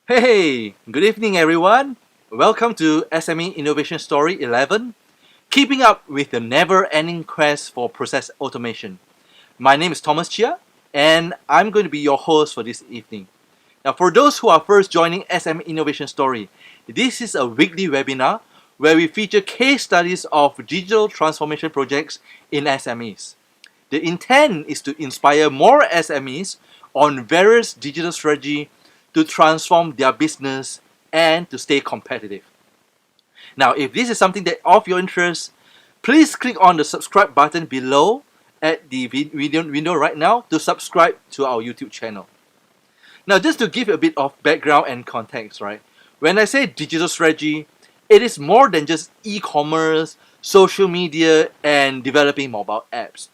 Hey, good evening everyone. Welcome to SME Innovation Story 11, keeping up with the never-ending quest for process automation. My name is Thomas Chia, and I'm going to be your host for this evening. Now, for those who are first joining SME Innovation Story, this is a weekly webinar where we feature case studies of digital transformation projects in SMEs. The intent is to inspire more SMEs on various digital strategy to transform their business and to stay competitive. Now, if this is something that of your interest, please click on the subscribe button below at the video window right now to subscribe to our YouTube channel. Now, just to give a bit of background and context, right? When I say digital strategy, it is more than just e-commerce, social media, and developing mobile apps.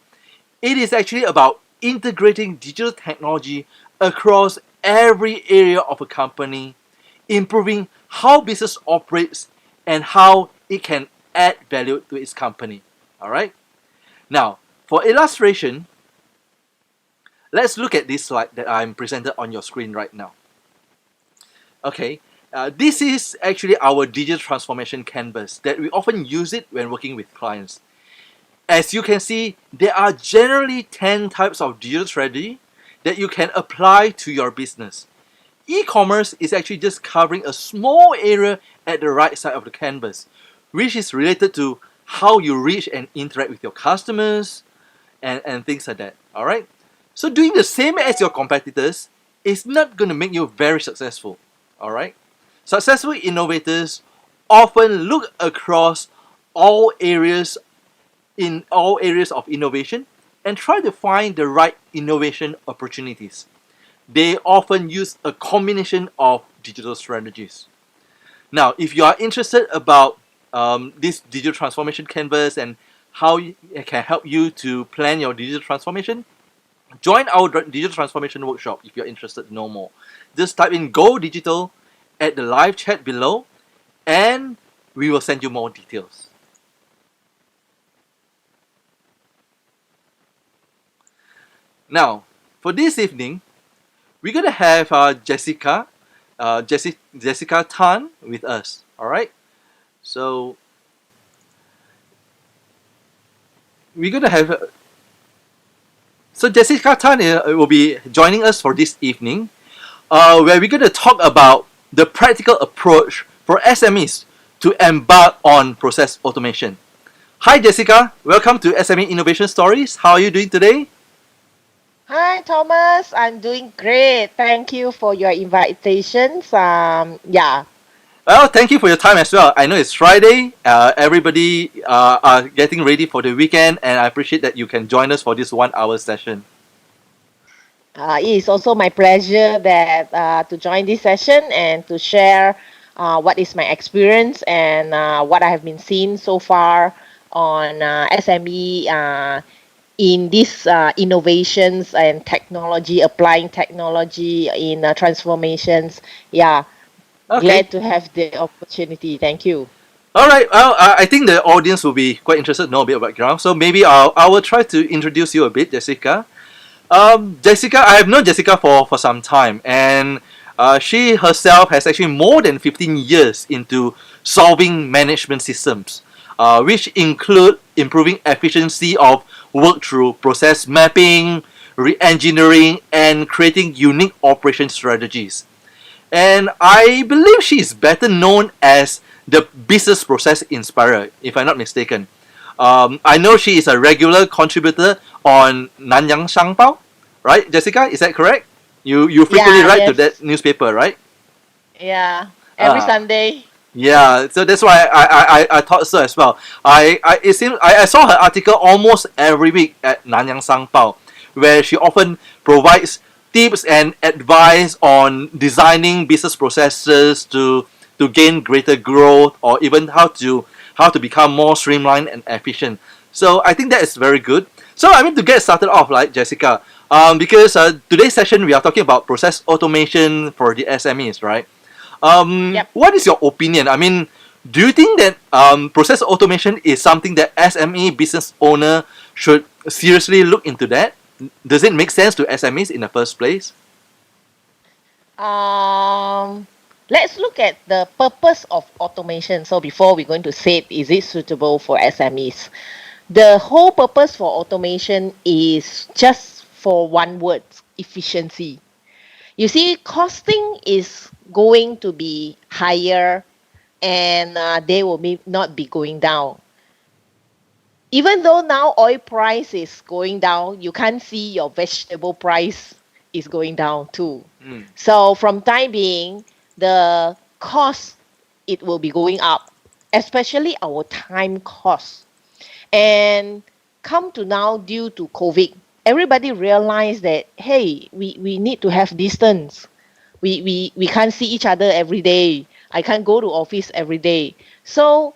It is actually about integrating digital technology across every area of a company, improving how business operates and how it can add value to its company. All right. Now, for illustration, let's look at this slide that I'm presented on your screen right now. Okay, this is actually our digital transformation canvas that we often use it when working with clients. As you can see, there are generally 10 types of digital strategy that you can apply to your business. E-commerce is actually just covering a small area at the right side of the canvas, which is related to how you reach and interact with your customers and things like that. Alright? So doing the same as your competitors is not going to make you very successful. Alright? Successful innovators often look across all areas of innovation and try to find the right innovation opportunities. They often use a combination of digital strategies. Now, if you are interested about this digital transformation canvas and how it can help you to plan your digital transformation, join our digital transformation workshop if you're interested to know more. Just type in Go Digital at the live chat below and we will send you more details. Now, for this evening, we're gonna have Jessica Tan with us. All right. So we're gonna have. So Jessica Tan will be joining us for this evening, where we're gonna talk about the practical approach for SMEs to embark on process automation. Hi, Jessica. Welcome to SME Innovation Stories. How are you doing today? Hi, Thomas. I'm doing great. Thank you for your invitations. Well, thank you for your time as well. I know it's Friday. Everybody are getting ready for the weekend, and I appreciate that you can join us for this 1 hour session. It is also my pleasure that to join this session and to share what is my experience and what I have been seeing so far on SME in these innovations and technology, applying technology in transformations. Yeah, Okay. glad to have the opportunity. Thank you. All right. Well, I think the audience will be quite interested to know a bit of background. So maybe I will try to introduce you a bit, Jessica. Jessica, I have known Jessica for some time, and she herself has actually more than 15 years into solving management systems, which include improving efficiency of work through process mapping, re-engineering, and creating unique operation strategies. And I believe she is better known as the business process inspirer, if I'm not mistaken. I know she is a regular contributor on Nanyang Shangpao, right, Jessica? Is that correct? You frequently Yeah, write to yes. that newspaper, right? Yeah, every Ah, Sunday. yeah. So that's why I thought so as well. I saw her article almost every week at Nanyang Shangpao, where she often provides tips and advice on designing business processes to gain greater growth or even how to become more streamlined and efficient. So I think that is very good. So I mean to get started off, like Jessica, because today's session we are talking about process automation for the SMEs, right? Yep. What is your opinion? I mean, do you think that process automation is something that SME business owner should seriously look into that? Does it make sense to SMEs in the first place? Um, Let's look at the purpose of automation. So before we're going to say, is it suitable for SMEs? The whole purpose for automation is just for one word, efficiency. You see, costing is going to be higher and they will not be going down. Even though now oil price is going down, you can't see your vegetable price is going down too. Mm. So from time being, the cost it will be going up, especially our time cost. And come to now due to COVID, everybody realized that hey, we need to have distance. We can't see each other every day. I can't go to office every day. So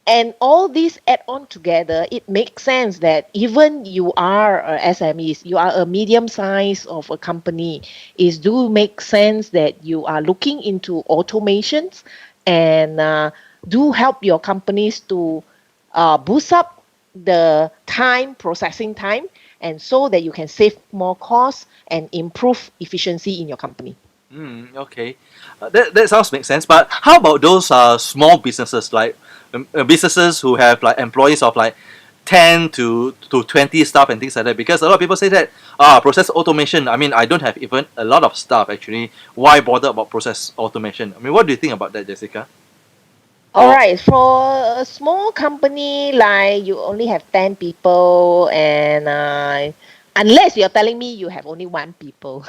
and all these add on together, it makes sense that even you are a SMEs, you are a medium size of a company, it do make sense that you are looking into automations and do help your companies to boost up the time processing time and so that you can save more costs and improve efficiency in your company. Okay, that sounds make sense. But how about those small businesses like businesses who have like employees of like 10 to 20 staff and things like that? Because a lot of people say that process automation. I mean, I don't have even a lot of staff actually. Why bother about process automation? I mean, what do you think about that, Jessica? All Or right, for a small company like you only have 10 people and unless you're telling me you have only one people,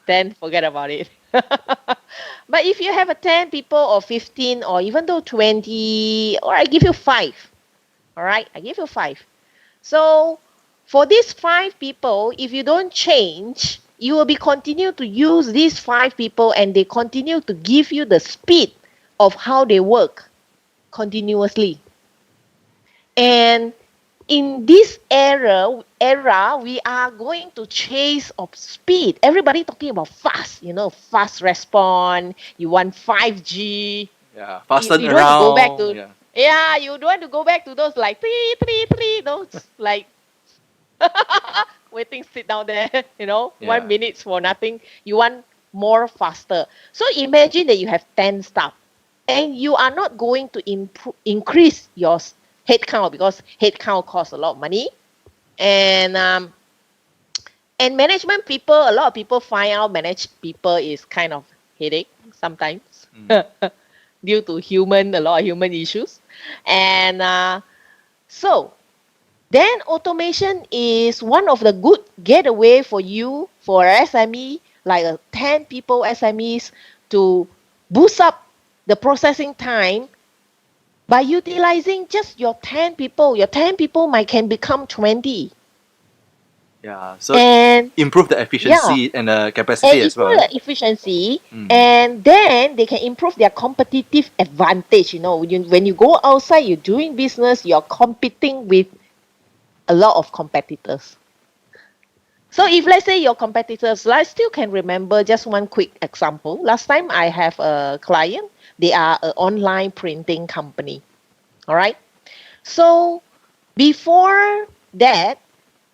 then forget about it. But if you have a 10 people or 15 or even though 20, or I give you 5, all right, I give you 5. So for these 5 people, if you don't change, you will be continue to use these 5 people and they continue to give you the speed of how they work continuously. And in this era, we are going to chase of speed. Everybody talking about fast, fast response. You want 5G. yeah, You, fasten you don't want to go back around. to Yeah, yeah, you don't want to go back to those like three, three, three, those like waiting sit down there, 1 yeah. minute for nothing. You want more faster. So imagine that you have 10 staff and you are not going to increase your head count because head count costs a lot of money. And management people, a lot of people find out manage people is kind of headache sometimes Mm. due to a lot of human issues. And so then automation is one of the good getaway for you for SME, like a 10 people SMEs to boost up the processing time by utilizing just your 10 people. Your 10 people might can become 20. Yeah. So And improve the yeah, efficiency and the and capacity as well, improve right? the efficiency Mm. and then they can improve their competitive advantage. When you go outside, you're doing business, you're competing with a lot of competitors. So if let's say your competitors, I still can remember just one quick example. Last time I have a client, they are an online printing company. All right. So before that,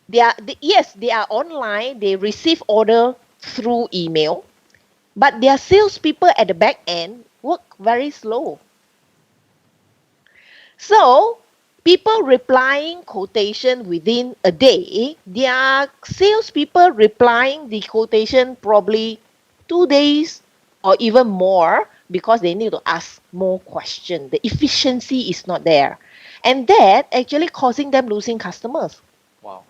yes, they are online. They receive order through email, but their salespeople at the back end work very slow. So people replying quotation within a day, their salespeople replying the quotation probably 2 days or even more because they need to ask more questions. The efficiency is not there. And that actually causing them losing customers. Wow.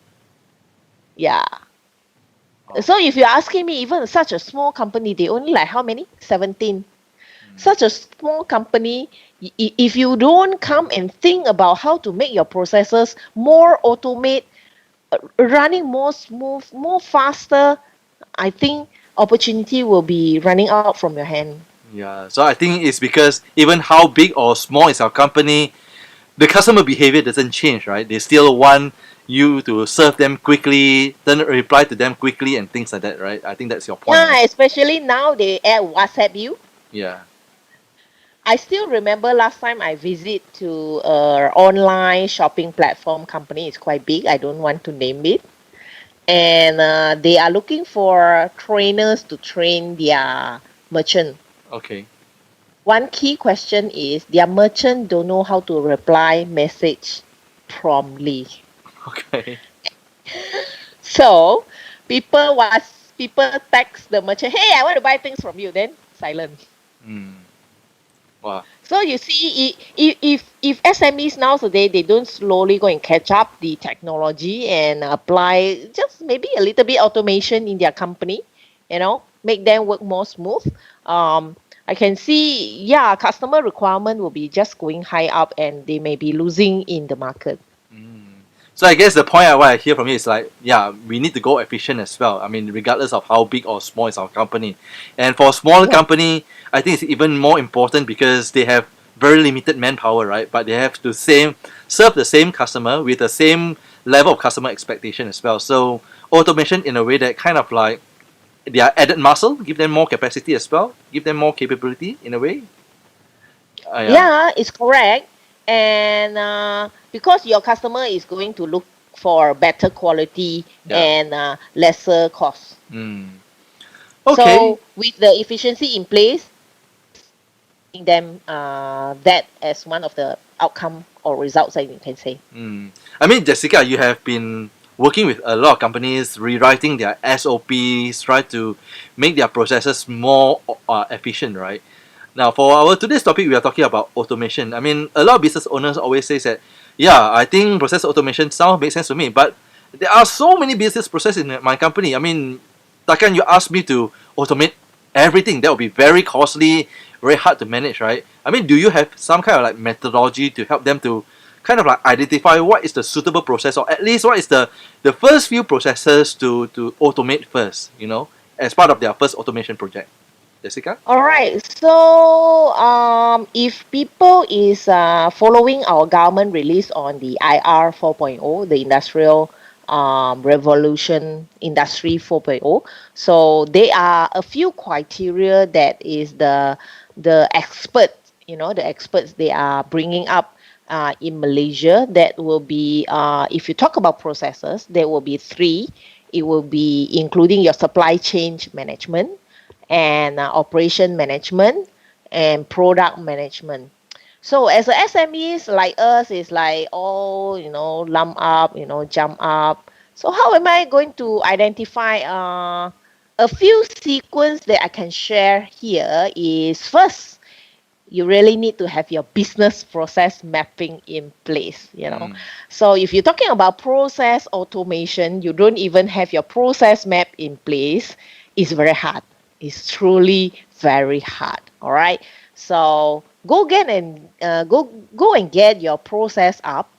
Yeah. Wow. So if you're asking me, even such a small company, they only like how many? 17. Mm. Such a small company, if you don't come and think about how to make your processes more automate, running more smooth, more faster, I think opportunity will be running out from your hand. Yeah. So I think it's because even how big or small is our company, the customer behavior doesn't change, right? They still want you to serve them quickly, then reply to them quickly, and things like that, right? I think that's your point, right? Yeah, especially now they add WhatsApp you. Yeah. I still remember last time I visit to a online shopping platform company. It's quite big. I don't want to name it. And they are looking for trainers to train their merchant. Okay. One key question is their merchant don't know how to reply message promptly. Okay. So people text the merchant, hey, I want to buy things from you. Then silent. Mm. Wow. So you see, if SMEs nowadays they don't slowly go and catch up the technology and apply just maybe a little bit automation in their company, make them work more smooth. Um, I can see, yeah, customer requirement will be just going high up, and they may be losing in the market. Mm. So I guess the point what I hear from you is like, yeah, we need to go efficient as well. I mean, regardless of how big or small is our company, and for a smaller Yeah. company, I think it's even more important because they have very limited manpower, right? But they have to serve the same customer with the same level of customer expectation as well. So automation in a way that kind of like their added muscle, give them more capacity as well, give them more capability in a way. Yeah, Yeah, it's correct. And because your customer is going to look for better quality yeah. and lesser cost. Mm. Okay. So with the efficiency in place, giving them that as one of the outcome or results that you can say. Mm. I mean, Jessica, you have been working with a lot of companies, rewriting their SOPs, try to make their processes more efficient, right? Now, for our today's topic, we are talking about automation. I mean, a lot of business owners always say that, yeah, I think process automation sounds makes sense to me, but there are so many business processes in my company. I mean, takkan you ask me to automate everything? That would be very costly, very hard to manage, right? I mean, do you have some kind of like methodology to help them to kind of like identify what is the suitable process, or at least what is the first few processes to automate first, as part of their first automation project? Jessica? All right. So, if people is following our government release on the IR 4.0, the Industrial Revolution Industry 4.0, so there are a few criteria that is the experts, the experts they are bringing up in Malaysia. That will be, if you talk about processes, there will be three. It will be including your supply chain management and operation management and product management. So as a SMEs like us is like all lump up, jump up. So how am I going to identify a few sequence that I can share here is first you really need to have your business process mapping in place. Mm. So if you're talking about process automation, you don't even have your process map in place, it's very hard. It's truly very hard. All right. So go and get your process up,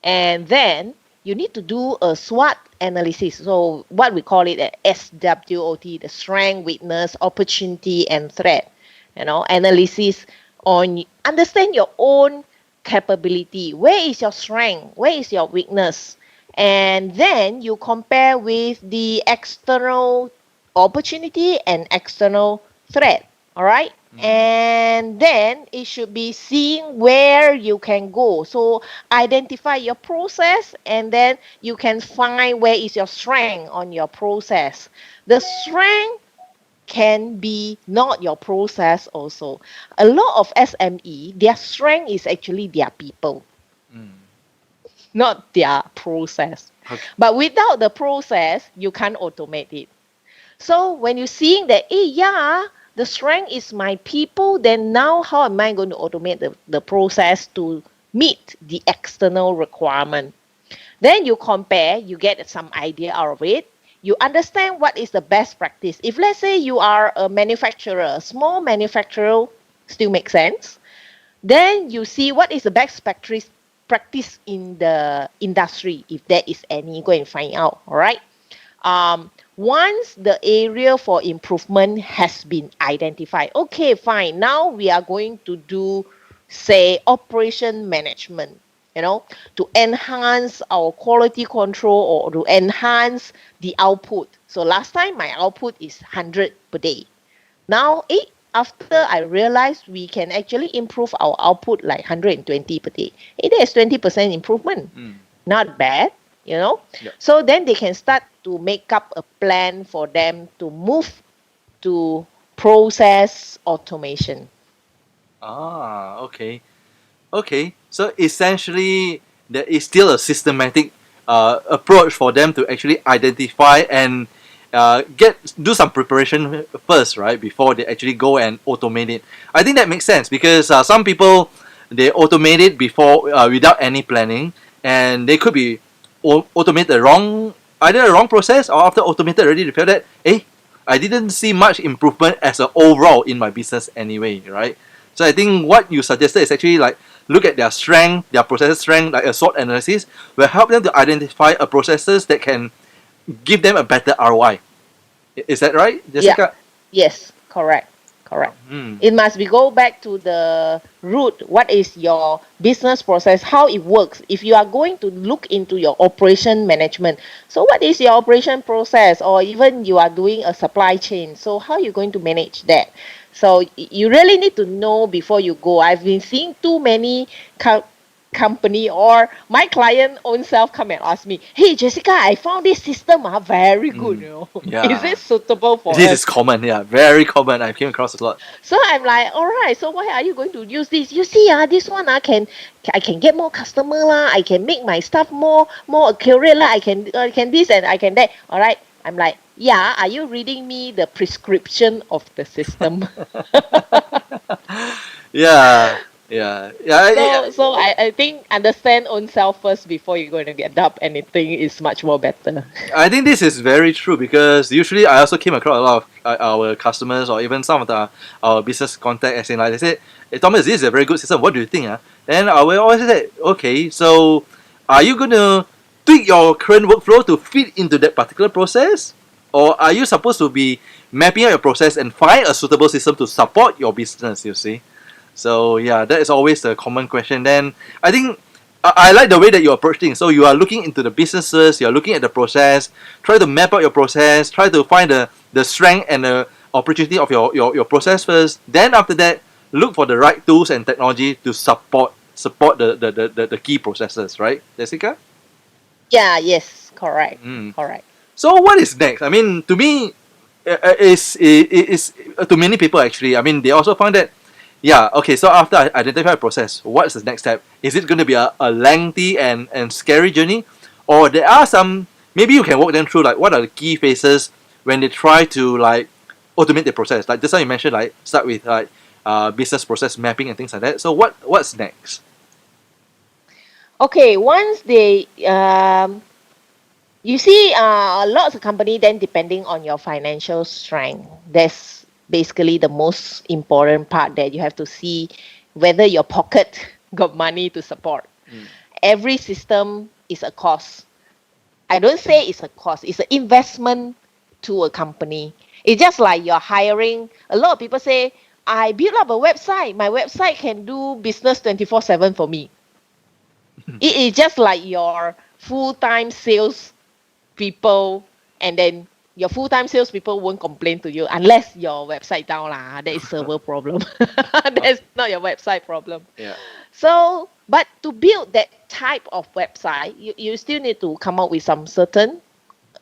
and then you need to do a SWOT analysis. So what we call it a SWOT, the strength, weakness, opportunity, and threat. Analysis on understand your own capability. Where is your strength? Where is your weakness? And then you compare with the external opportunity and external threat. All right. Mm. And then it should be seeing where you can go. So identify your process, and then you can find where is your strength on your process. The strength can be not your process also. A lot of SME, their strength is actually their people, Mm. not their process. Okay. But without the process, you can't automate it. So when you're seeing that, yeah, the strength is my people, then now how am I going to automate the process to meet the external requirement? Then you compare, you get some idea out of it. You understand what is the best practice. If let's say you are a manufacturer, a small manufacturer still makes sense. Then you see what is the best practice in the industry, if there is any, go and find out. All right. Once the area for improvement has been identified, okay, fine. Now we are going to do, say, operation management, to enhance our quality control or to enhance the output. So last time my output is 100 per day. Now, after I realized we can actually improve our output like 120 per day. It is 20% improvement. Mm. Not bad. Yep. So then they can start to make up a plan for them to move to process automation. Ah, okay. Okay, so essentially, there is still a systematic approach for them to actually identify and do some preparation first, right, before they actually go and automate it. I think that makes sense because some people they automate it before without any planning, and they could be automate the wrong either a wrong process or after automated already they feel that I didn't see much improvement as a overall in my business anyway, right? So I think what you suggested is actually like look at their strength, their process strength, like a SWOT analysis, will help them to identify a processes that can give them a better ROI. Is that right, Yeah. Jessica? Yes, correct. Correct. Hmm. It must be go back to the root. What is your business process? How it works? If you are going to look into your operation management, so what is your operation process? Or even you are doing a supply chain. So how are you going to manage that? So you really need to know before you go. I've been seeing too many company or my client own self come and ask me, hey Jessica, I found this system very good, Hmm. you know. Is Yeah. it suitable for This is us? common, yeah. Very common. I came across a lot. So I'm like, all right, so why are you going to use this? You see, this one I can get more customer lah. I can make my stuff more accurate lah. I can this and I can that. All right. I'm like, yeah. Are you reading me the prescription of the system? Yeah. Yeah. Yeah. So I think understand own self first before you're going to adopt anything is much more better. I think this is very true because usually I also came across a lot of our customers or even some of our business contact as in like they said, hey, Thomas, this is a very good system. What do you think? Then I will always say, okay, so are you gonna tweak your current workflow to fit into that particular process? Or are you supposed to be mapping out your process and find a suitable system to support your business, you see? So yeah, that is always the common question. Then I think I like the way that you approach things. So you are looking into the businesses, you are looking at the process, try to map out your process, try to find the strength and the opportunity of your process first. Then after that, look for the right tools and technology to support the key processes, right, Jessica? Yeah, yes, correct. Mm. Correct. So what is next? I mean, to me, is to many people actually. I mean, they also find that yeah, okay, so after I identify a process, what's the next step? Is it going to be a lengthy and scary journey? Or there are some, maybe you can walk them through like what are the key phases when they try to like automate the process? Like just how you mentioned, like start with like business process mapping and things like that. So what's next? Okay, once they you see, lots of company then depending on your financial strength. That's basically the most important part that you have to see whether your pocket got money to support. Mm. Every system is a cost. I don't say it's a cost, it's an investment to a company. It's just like you're hiring. A lot of people say, I build up a website. My website can do business 24/7 for me. It is just like your full-time sales people, and then your full-time salespeople won't complain to you unless your website down lah. That is server problem. That's not your website problem. Yeah. So, but to build that type of website, you still need to come up with some certain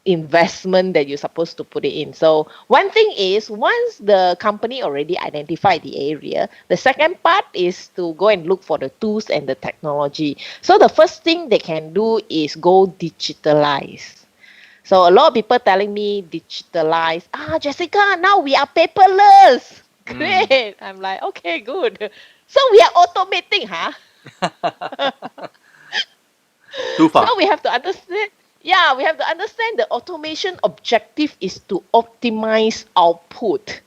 investment that you're supposed to put it in. So one thing is once the company already identified the area, the second part is to go and look for the tools and the technology. So the first thing they can do is go digitalize. So a lot of people telling me digitalize. Jessica, now we are paperless. Mm. Great. I'm like, okay, good. So we are automating, huh? Too So far. we have to understand. Yeah, we have to understand the automation objective is to optimize output,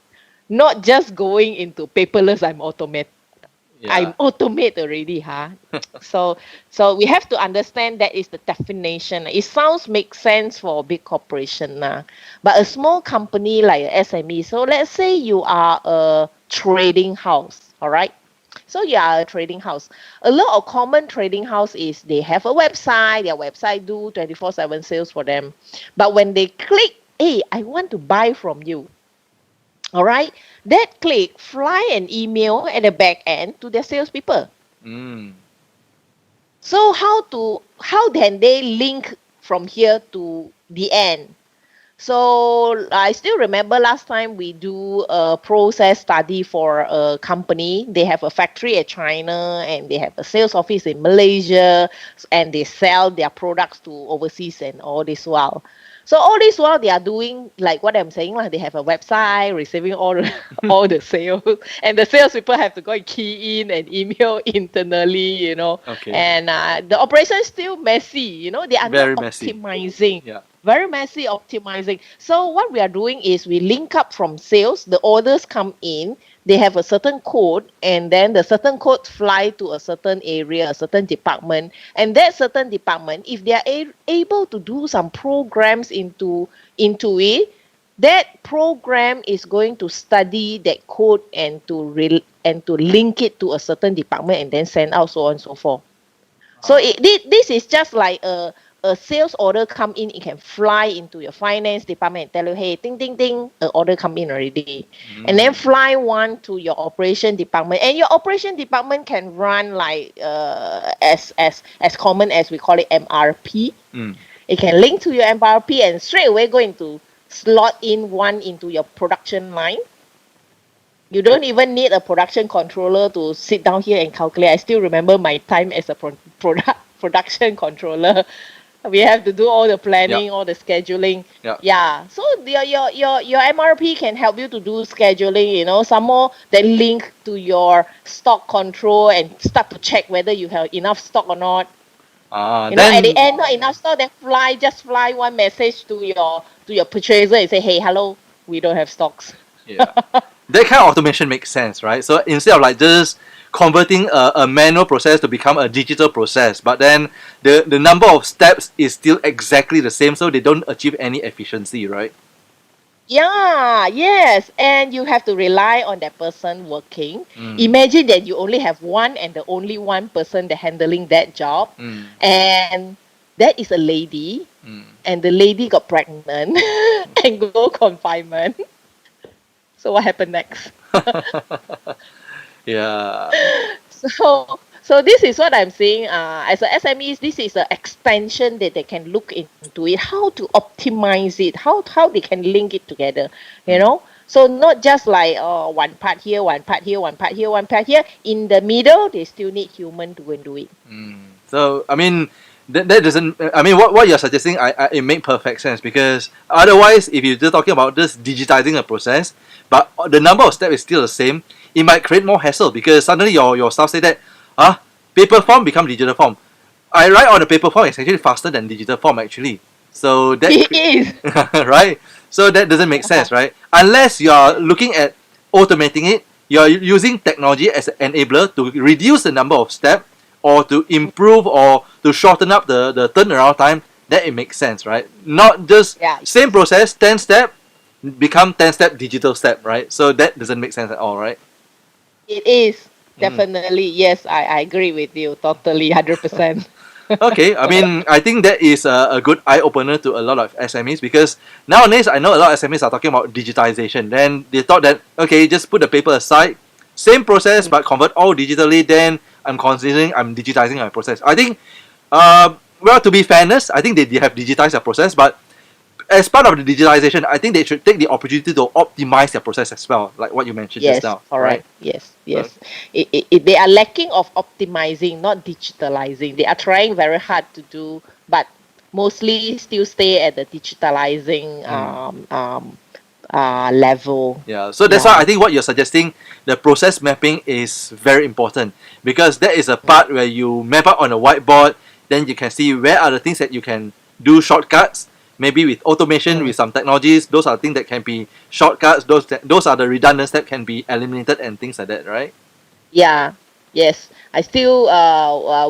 not just going into paperless. I'm Yeah. automate already, huh? So so we have to understand that is the definition. It sounds make sense for a big corporation now, but a small company like a SME. So let's say you are a trading house, all right? So you are a trading house. A lot of common trading house is they have a website. Their website do 24/7 sales for them. But when they click, hey, I want to buy from you. All right. That click fly an email at the back end to their salespeople. Mm. So how can they link from here to the end? So I still remember last time we do a process study for a company. They have a factory at China and they have a sales office in Malaysia, and they sell their products to overseas and all this while. So all this while they are doing like what I'm saying, like they have a website receiving all the all the sales, and the salespeople have to go and key in and email internally. Okay. And the operation is still messy. They are not Very messy. optimizing, Yeah. very messy optimizing. So what we are doing is we link up from sales. The orders come in, they have a certain code, and then the certain code fly to a certain area, a certain department, and that certain department, if they are able to do some programs into it, that program is going to study that code and to link it to a certain department and then send out, so on and so forth. So Uh, this is just like a sales order come in, it can fly into your finance department and tell you, hey, ding, ding, ding, an order come in already. And then mm, fly one to your operation department. And your operation department can run like as common as we call it MRP. mm. It can link to your MRP and straight away going to slot in one into your production line. You don't even need a production controller to sit down here and calculate. I still remember my time as a production controller. We have to do all the Yeah. planning, all the scheduling. Yeah. Yeah. So your MRP can help you to do scheduling. Some more then link to your stock control and start to check whether you have enough stock or not. At the Then end, not enough stock, then fly one message to your purchaser and say, hey, hello, we don't have stocks. yeah, that kind of automation makes sense, right? So instead of like just converting a manual process to become a digital process, but then the number of steps is still exactly the same, so they don't achieve any efficiency, right? Yeah, yes. And you have to rely on that person working. Mm, Imagine that you only have one and the only one person that handling that job. mm, And that is a lady. mm. And the lady got pregnant and go confinement. So what happened next? Yeah. So this is what I'm saying. As a SMEs, this is an extension that they can look into it, how to optimize it, how they can link it together, you Mm, know. So not just like one part here, one part here, one part here, one part here. In the middle, they still need human to go and do it. mm. So I mean, that doesn't. I mean, what you're suggesting, it make perfect sense because otherwise, if you're just talking about just digitizing a process, but the number of steps is still the same, it might create more hassle because suddenly your staff say that, paper form become digital form. I write on the paper form is actually faster than digital form actually. So that It is. right? So that doesn't make sense, right? Unless you are looking at automating it, you are using technology as an enabler to reduce the number of steps or to improve or to shorten up the turnaround time. That it makes sense, right? Not just Yeah, same process, 10 step become 10 step digital step, right? So that doesn't make sense at all, right? it is. Mm. Definitely. Yes, I agree with you totally, 100%. Okay, I mean, I think that is a good eye opener to a lot of SMEs because nowadays I know a lot of SMEs are talking about digitization. Then they thought that okay, just put the paper aside, same process but convert all digitally. Then I'm considering I'm digitizing my process. I think, well, to be fairness, I think they have digitized their process, but as part of the digitalization, I think they should take the opportunity to optimize their process as well, like what you mentioned just Yes, now, right? correct. Yes, Uh, yes. They are lacking of optimizing, not digitalizing. They are trying very hard to do, but mostly still stay at the digitalizing mm. level. Yeah, so that's why I Yeah. think what you're suggesting, the process mapping is very important because that is a part where you map out on a whiteboard, then you can see where are the things that you can do shortcuts. Maybe with automation, with Mm. some technologies, those are things that can be shortcuts. Those are the redundancies that can be eliminated and things like that, right? Yeah, yes. I still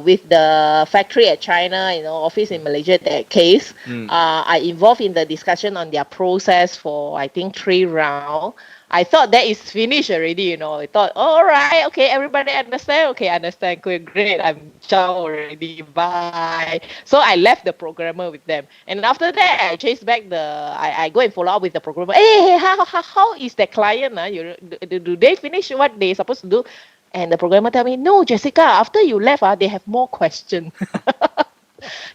with the factory at China, office in Malaysia, that case, Mm. I involved in the discussion on their process for I think 3 round. I thought that is finished already. I thought, oh, all right, okay, everybody understand? Okay, understand. Good, great. I'm ciao already. Bye. So I left the programmer with them. And after that, I chased back I go and follow up with the programmer. Hey, how is the client? Do they finish what they supposed to do? And the programmer tell me, no, Jessica, after you left, they have more questions.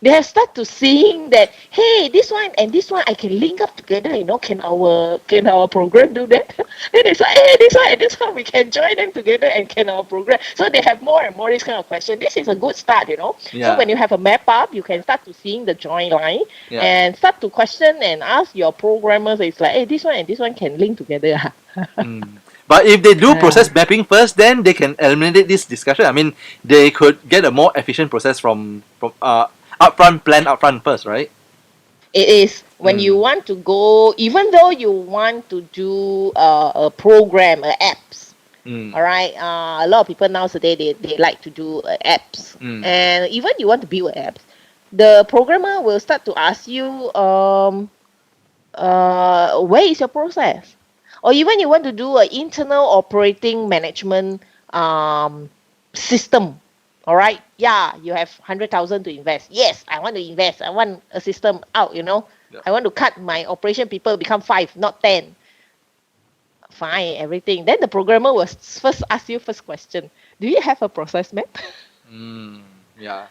They have start to seeing that, hey, this one and this one I can link up together, can our program do that? Then it's like, hey, this one and this one we can join them together, and can our program? So they have more and more this kind of question. This is a good start. So Yeah, when you have a map up, you can start to seeing the join line yeah. and start to question and ask your programmers. It's like, hey, this one and this one can link together. Mm. But if they do Ah. process mapping first, then they can eliminate this discussion. I mean, they could get a more efficient process from upfront plan upfront first, right? It is when you Mm. want to go, even though you want to do a program, apps. Mm. All right. A lot of people nowadays they like to do apps, Mm. and even you want to build apps, the programmer will start to ask you, where is your process, or even you want to do an internal operating management system. All right. Yeah, you have 100,000 to invest. Yes, I want to invest. I want a system out. Yeah. I want to cut my operation people become 5, not 10. Fine, everything. Then the programmer will first ask you first question. Do you have a process map? Mm. Yeah.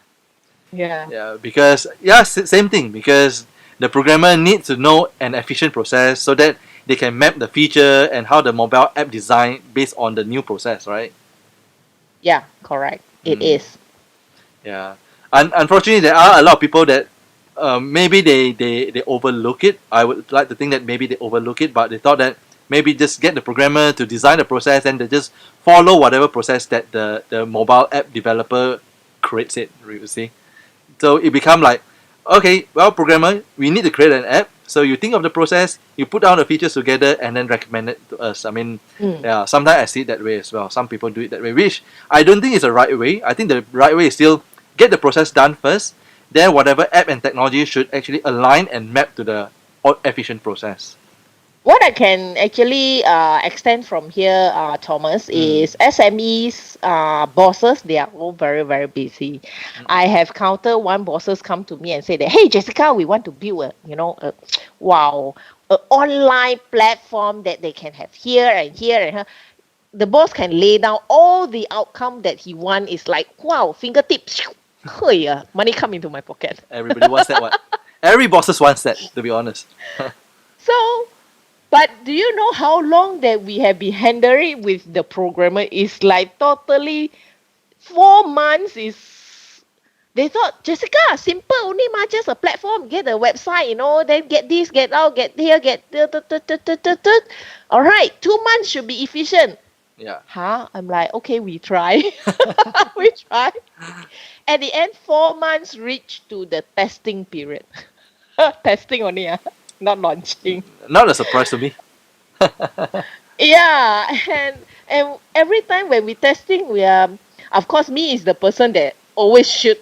Yeah. Yeah. Because same thing. Because the programmer needs to know an efficient process so that they can map the feature and how the mobile app design based on the new process, right? Yeah, correct. It Mm. is. Yeah. Unfortunately, there are a lot of people that maybe they overlook it. I would like to think that maybe they overlook it, but they thought that maybe just get the programmer to design the process and they just follow whatever process that the mobile app developer creates it, you see. So it become like, okay, well, programmer, we need to create an app. So you think of the process, you put down the features together, and then recommend it to us. I mean, Mm. yeah, sometimes I see it that way as well. Some people do it that way, which I don't think is the right way. I think the right way is still get the process done first, then whatever app and technology should actually align and map to the efficient process. What I can actually extend from here, Thomas, Mm. is SMEs bosses. They are all very very busy. I have counted one bosses come to me and say that, hey Jessica, we want to build wow, a online platform that they can have here and here and here. The boss can lay down all the outcome that he want. Is like, wow, fingertips. Money come into my pocket. Everybody wants that one. Every bosses wants that, to be honest. So, but do you know how long that we have been handling with the programmer? Is like totally 4 months. Is they thought, Jessica, simple only ma, just a platform, get a website, then get this, get out, get here, get all right, 2 months should be efficient. Yeah. Huh? I'm like, okay, we try. We try. At the end, 4 months reached to the testing period. Testing only, not launching. Not a surprise to me. Yeah, and every time when we testing, we are, of course, me is the person that always shoot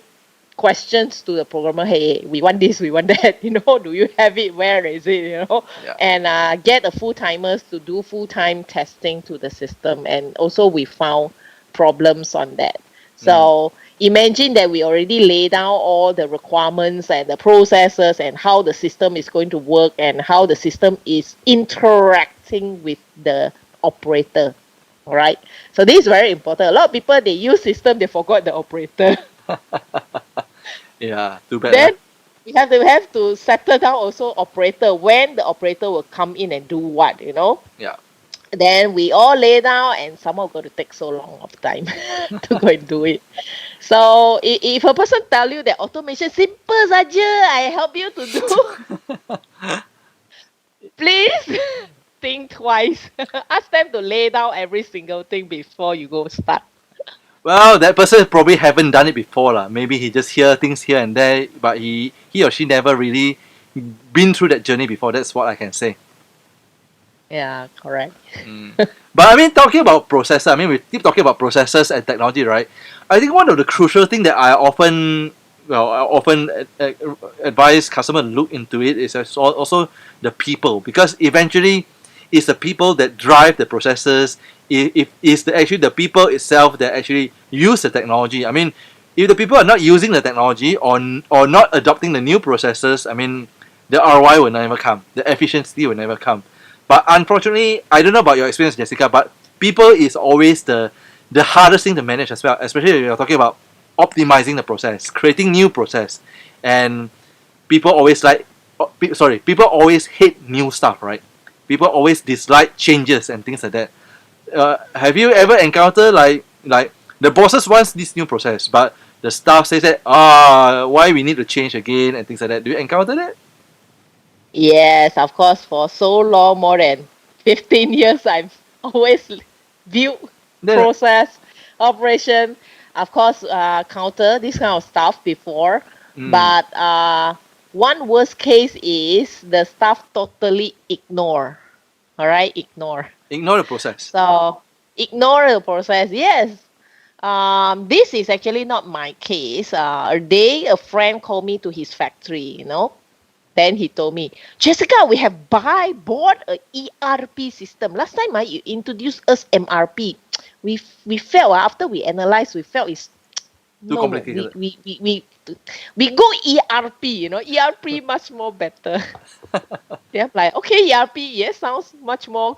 questions to the programmer. Hey, we want this, we want that. Do you have it? Where is it? Yeah. And get a full timers to do full time testing to the system. And also we found problems on that. Mm. So imagine that we already lay down all the requirements and the processes and how the system is going to work and how the system is interacting with the operator. All right. So this is very important. A lot of people, they use system, they forgot the operator. Yeah. Too bad, Then we have to settle down also operator, when the operator will come in and do what. Yeah. Then we all lay down, and somehow going to take so long of time to go and do it. So if a person tell you that automation simple saja, I help you to do, please think twice. Ask them to lay down every single thing before you go start. Well, that person probably haven't done it before lah. Maybe he just hear things here and there, but he or she never really been through that journey before. That's what I can say. Yeah, correct. Mm. But I mean, talking about processor, I mean, we keep talking about processors and technology, right? I think one of the crucial thing that I often advise customer to look into it is also the people, because eventually it's the people that drive the processes. If it's actually the people itself that actually use the technology. I mean, if the people are not using the technology or not adopting the new processes, I mean, the ROI will never come, the efficiency will never come. But unfortunately, I don't know about your experience, Jessica, but people is always the hardest thing to manage as well, especially when you're talking about optimizing the process, creating new process, and people always people always hate new stuff, right? People always dislike changes and things like that. Have you ever encountered like the bosses wants this new process, but the staff says that why we need to change again and things like that? Do you encounter that? Yes, of course, for so long, more than 15 years, I've always viewed Then process, operation, of course, counter this kind of stuff before. mm, But one worst case is the staff totally ignore. All right, ignore. ignore the process. So ignore the process. Yes. This is actually not my case. A day, a friend called me to his factory. Then he told me, Jessica, we have bought a ERP system. Last time you introduced us MRP. We felt after we analyzed, we felt it's Too no, complicated. we go ERP. ERP much more better. Yeah, like okay, ERP, yes, sounds much more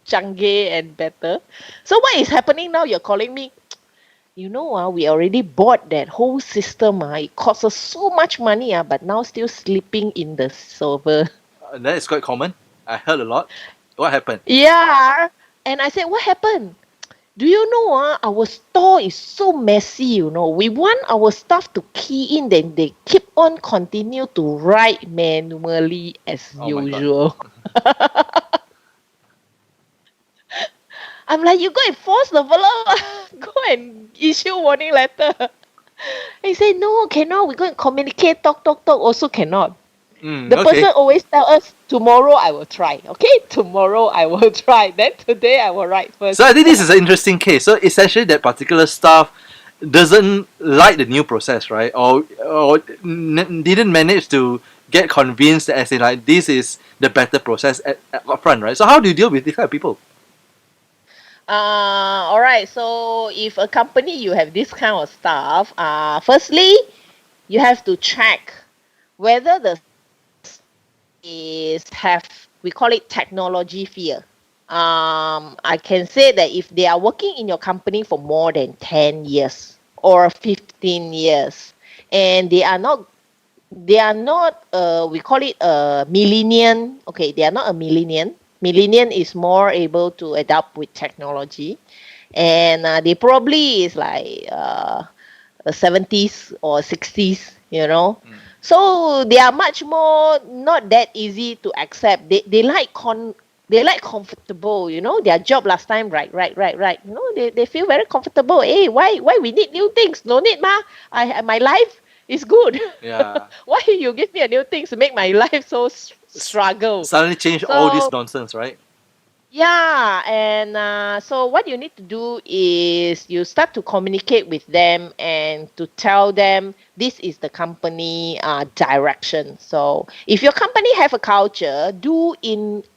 chunky and better. So what is happening now? You're calling me. We already bought that whole system. It cost us so much money, but now still sleeping in the server. That is quite common. I heard a lot. What happened? Yeah. And I said, what happened? Do you know our store is so messy. We want our staff to key in, then they keep on continue to write manually as Oh my god. usual. I'm like, you go and force the fellow, go and issue warning letter. He said, no, cannot. We go and communicate, talk, also cannot. The Okay. person always tell us, tomorrow I will try. Okay, tomorrow I will try. Then today I will write So first. I think this is an interesting case. So essentially, that particular staff doesn't like the new process, right? Or didn't manage to get convinced as in like this is the better process at upfront, right? So how do you deal with these kind of people? All right. So if a company you have this kind of stuff, firstly, you have to check whether the is have we call it technology fear. I can say that if they are working in your company for more than 10 years or 15 years, and they are not we call it a millennial. Okay, they are not a millennial. Millennial is more able to adapt with technology, and they probably is like 70s or 60s. Mm. So they are much more not that easy to accept. They like comfortable. Their job last time, right. They feel very comfortable. Hey, why we need new things? No need, ma. My life is good. Yeah. Why you give me a new things to make my life so struggle? Suddenly change all this So nonsense, right? yeah, and so what you need to do is you start to communicate with them and to tell them this is the company direction. So if your company have a culture,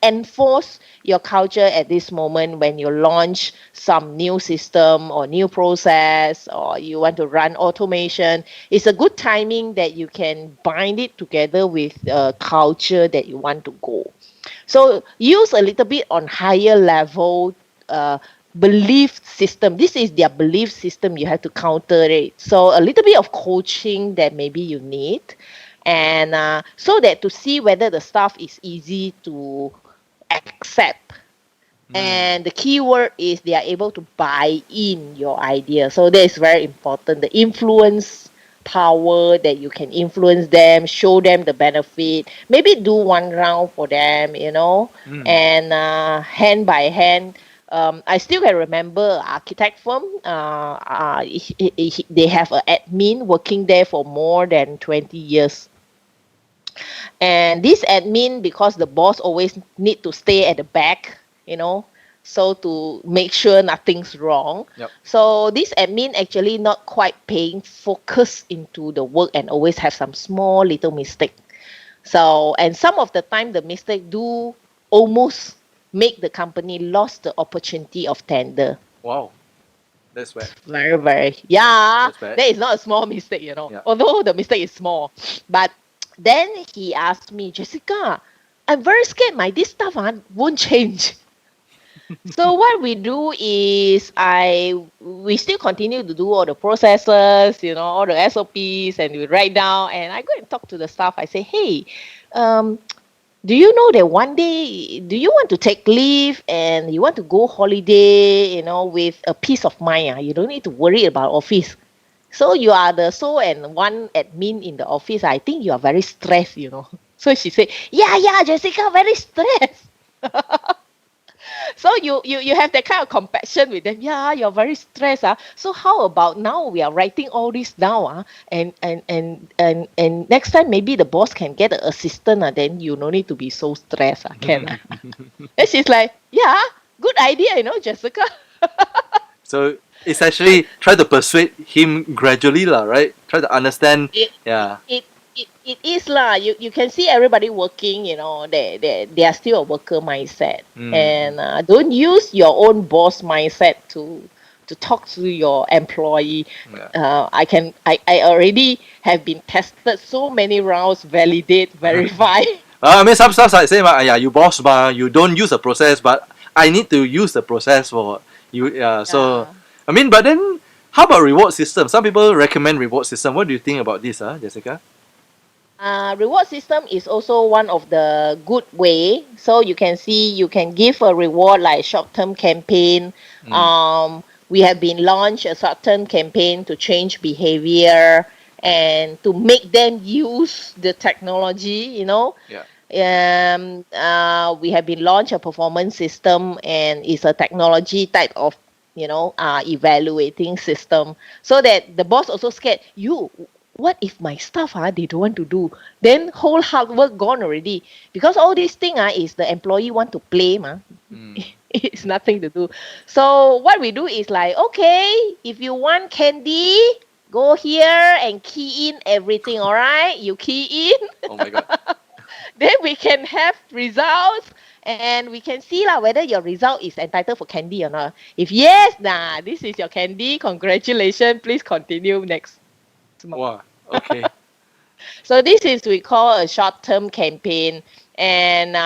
enforce your culture at this moment when you launch some new system or new process or you want to run automation. It's a good timing that you can bind it together with a culture that you want to go. So use a little bit on higher level uh, belief system. This is their belief system. You have to counter it. So a little bit of coaching that maybe you need, and so that to see whether the stuff is easy to accept. Mm. And the key word is they are able to buy in your idea. So that is very important. The influence power that you can influence them, show them the benefit, maybe do one round for them, Mm. and hand by hand. I still can remember architect firm. They have an admin working there for more than 20 years. And this admin, because the boss always need to stay at the back, you know, so to make sure nothing's wrong. Yep. So this admin actually not quite paying focus into the work and always have some small little mistake. So, and some of the time the mistake do almost make the company lost the opportunity of tender. Wow. That's bad. Very, very. Yeah, That's bad. that is not a small mistake. Yeah. Although the mistake is small. But then he asked me, Jessica, I'm very scared my this stuff won't change. So what we do is we still continue to do all the processes, all the SOPs, and we write down. And I go and talk to the staff. I say, hey, um, do you know that one day, do you want to take leave and you want to go holiday, with a peace of mind? You don't need to worry about office. So you are the sole and one admin in the office. I think you are very stressed. So she said, yeah, yeah, Jessica, very stressed. So you have that kind of compassion with them. Yeah, you're very stressed. So how about now we are writing all this down? And next time maybe the boss can get an assistant. Then you no need to be so stressed. Can. And she's like, yeah, good idea, Jessica. So it's actually try to persuade him gradually, lah, right? Try to understand. it it Yeah. it it is lah. You can see everybody working. They are still a worker mindset, Mm. and don't use your own boss mindset to talk to your employee. Yeah. I already have been tested so many rounds, validate, verify. I mean, some stuff I say, yeah, you boss, you don't use the process, but I need to use the process for you. Yeah, so Yeah. I mean, but then how about reward system? Some people recommend reward system. What do you think about this, Jessica? Reward system is also one of the good way. So you can see you can give a reward like short-term campaign. Mm. We have been launched a short-term campaign to change behavior and to make them use the technology. Yeah. We have been launched a performance system, and it's a technology type of evaluating system, so that the boss also scared you. What if my staff they don't want to do, then whole hard work gone already, because all these thing is the employee want to play Mm. it's nothing to do. So what we do is like, okay, if you want candy, go here and key in everything. All right, you key in. Oh my god. Then we can have results, and we can see lah whether your result is entitled for candy or not. If yes, this is your candy. Congratulations. Please continue next month. Wow. Okay. So this is we call a short-term campaign, and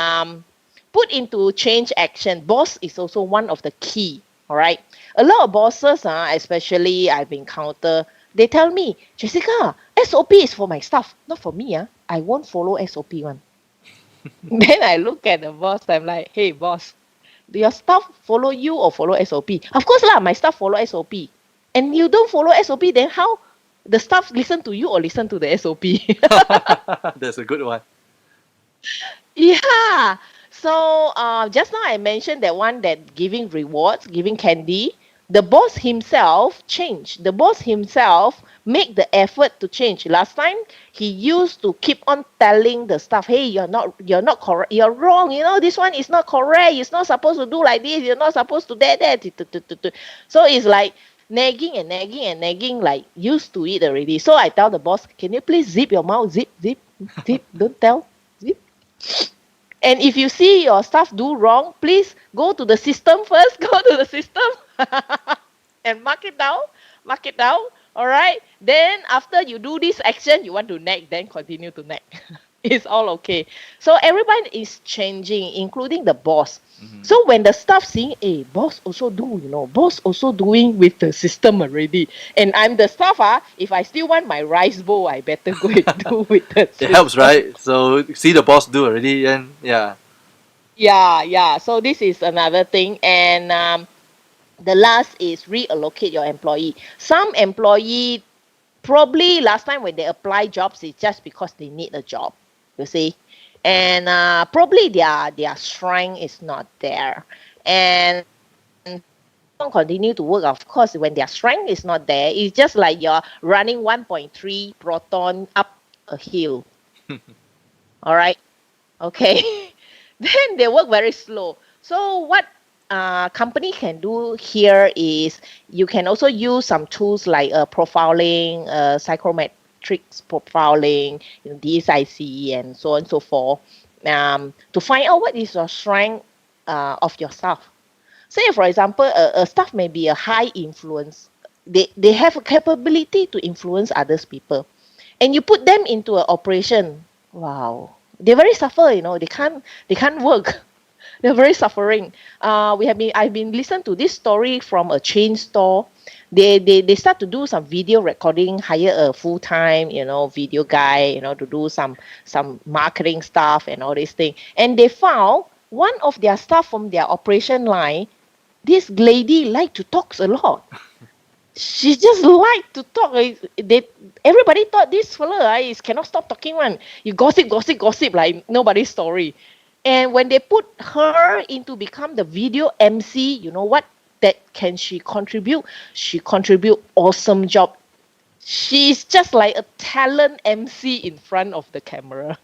put into change action. Boss is also one of the key. All right. A lot of bosses, especially I've encountered, they tell me, Jessica, SOP is for my staff, not for me. I won't follow SOP one. Then I look at the boss, I'm like, hey boss, do your staff follow you or follow SOP? Of course lah, my staff follow SOP. And you don't follow SOP, then how the staff listen to you or listen to the SOP? That's a good one. Yeah. So just now I mentioned that one, that giving rewards, giving candy. The boss himself changed. The boss himself make the effort to change. Last time he used to keep on telling the staff, "Hey, you're not correct. You're wrong. This one is not correct. It's not supposed to do like this. You're not supposed to that." So it's like nagging and nagging and nagging, like used to it already. So I tell the boss, "Can you please zip your mouth? Zip, zip, zip. Don't tell. Zip." And if you see your staff do wrong, please go to the system first. Go to the system and mark it down. Mark it down. All right. Then after you do this action, you want to nag, then continue to nag. It's all okay. So everyone is changing, including the boss. Mhm. So when the staff seeing, hey, boss also do, boss also doing with the system already. And I'm the staff, if I still want my rice bowl, I better go and do with the It helps, system. right? So see the boss do already, and yeah. Yeah, yeah. So this is another thing. And the last is reallocate your employee. Some employee probably last time when they apply jobs, it's just because they need a job, you see. And probably their strength is not there. And don't continue to work, of course, when their strength is not there. It's just like you're running 1.3 proton up a hill. All right. Okay. Then they work very slow. So what company can do here is you can also use some tools like profiling, psychometrics profiling, DSIC, and so on and so forth, to find out what is your strength of your staff. Say, for example, a staff may be a high influence. They have a capability to influence others people, and you put them into an operation. Wow, they very suffer. They can't work. They're very suffering. I've been listening to this story from a chain store. They start to do some video recording, hire a full time, video guy, to do some marketing stuff and all this thing. And they found one of their staff from their operation line. This lady like to talk a lot. She just like to talk. Everybody thought this fella is cannot stop talking one. You gossip, gossip, gossip like nobody's story. And when they put her into become the video MC, you know what? That can she contribute? She contribute awesome job. She's just like a talent MC in front of the camera.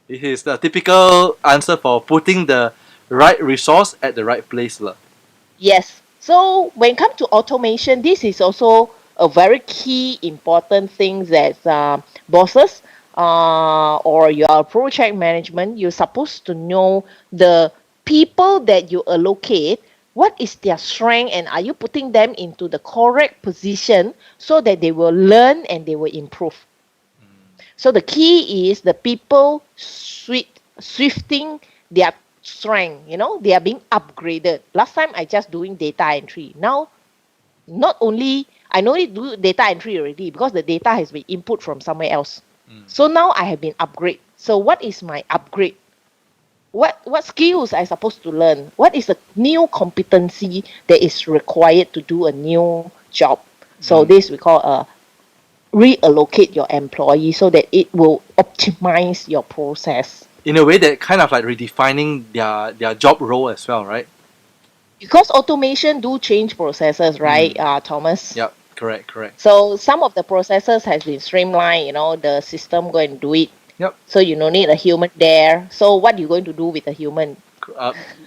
It is the typical answer for putting the right resource at the right place lah. Yes. So when it comes to automation, this is also a very key important thing that bosses or your project management, you're supposed to know the people that you allocate, what is their strength, and are you putting them into the correct position so that they will learn and they will improve. So the key is the people swifting their strength, they are being upgraded. Last time I just doing data entry. Now, not only I know it do data entry already because the data has been input from somewhere else. So now I have been upgrade. So what is my upgrade? What skills I supposed to learn? What is the new competency that is required to do a new job? So this we call a reallocate your employee so that it will optimize your process. In a way that kind of like redefining their job role as well, right? Because automation do change processes, right, Thomas? Yep, correct. So some of the processes has been streamlined, the system go and do it. Yep. So you don't need a human there. So what are you going to do with a human?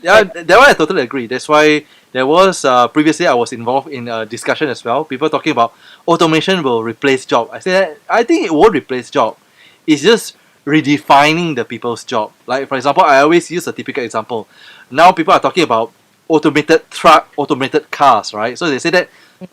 Yeah, that one I totally agree. That's why there was previously I was involved in a discussion as well. People talking about automation will replace job. I said I think it won't replace job. It's just redefining the people's job. Like for example, I always use a typical example. Now people are talking about automated truck, automated cars, right? So they say that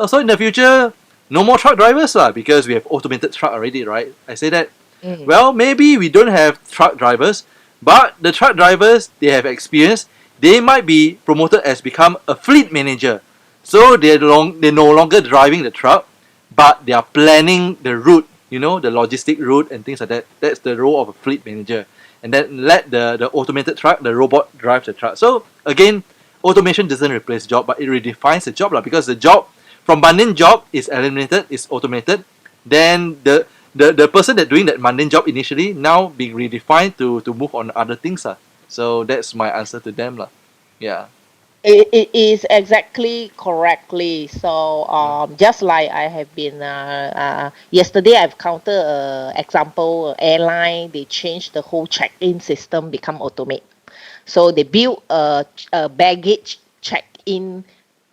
so in the future, no more truck drivers lah because we have automated truck already, right? I say that well maybe we don't have truck drivers, but the truck drivers they have experience. They might be promoted as become a fleet manager. So they're no longer driving the truck, but they are planning the route, the logistic route and things like that. That's the role of a fleet manager. And then let the automated truck, the robot drive the truck. So again, automation doesn't replace job, but it redefines the job because the job from mundane job is eliminated, is automated. Then the person that doing that mundane job initially now being redefined to move on other things. So that's my answer to them. Yeah. It is exactly correctly. So just like I have been yesterday I've counted example airline, they changed the whole check-in system become automate. So they built a baggage check-in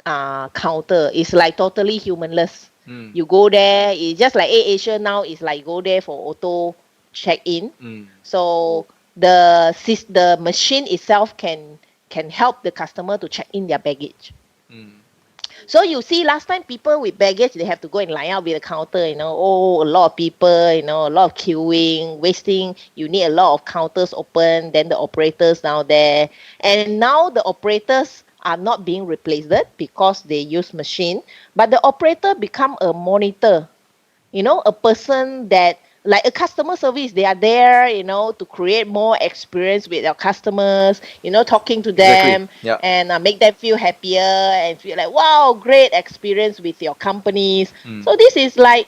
counter. It's like totally humanless. You go there, it's just like AirAsia now is like go there for auto check-in. So the machine itself can help the customer to check in their baggage. So you see last time people with baggage they have to go and line up with the counter, a lot of people, a lot of queuing, wasting, you need a lot of counters open, then the operators now there. And now the operators are not being replaced because they use machine, but the operator become a monitor, a person that like a customer service, they are there, to create more experience with our customers, talking to them Exactly. Yeah. and make them feel happier and feel like, wow, great experience with your companies. So this is like,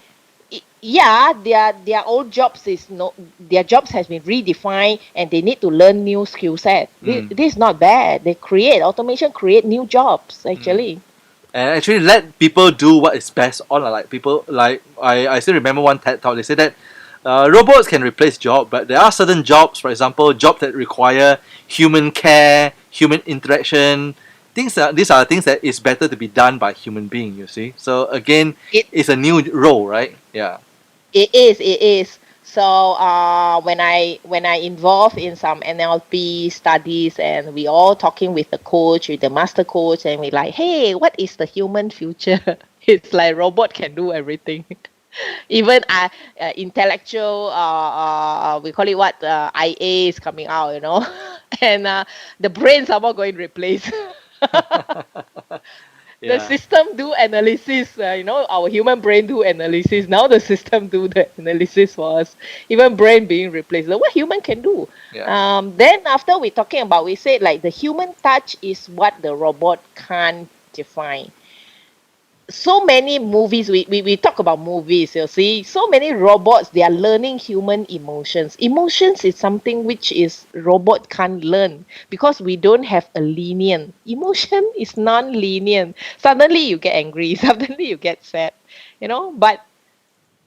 yeah, their old jobs is no, their jobs has been redefined and they need to learn new skill set. This is not bad. They create automation, create new jobs actually. And actually let people do what is best on like people like I still remember one TED talk. They said that robots can replace jobs, but there are certain jobs, for example, jobs that require human care, human interaction. These are things that is better to be done by human being. You see, so again, it's a new role, right? Yeah. It is. So when I involve in some NLP studies and we all talking with the coach, with the master coach, and we like, hey, what is the human future? It's like robot can do everything. Even intellectual we call it what IA is coming out. and the brains are not going to replace. The Yeah. system do analysis, our human brain do analysis. Now the system do the analysis for us. Even brain being replaced. What human can do. Yeah. Then after we talking about, we said like the human touch is what the robot can't define. So many movies, we talk about movies, you see, so many robots, they are learning human emotions is something which is robot can't learn, because we don't have a linear emotion. Is non-linear. Suddenly you get angry, suddenly you get sad, but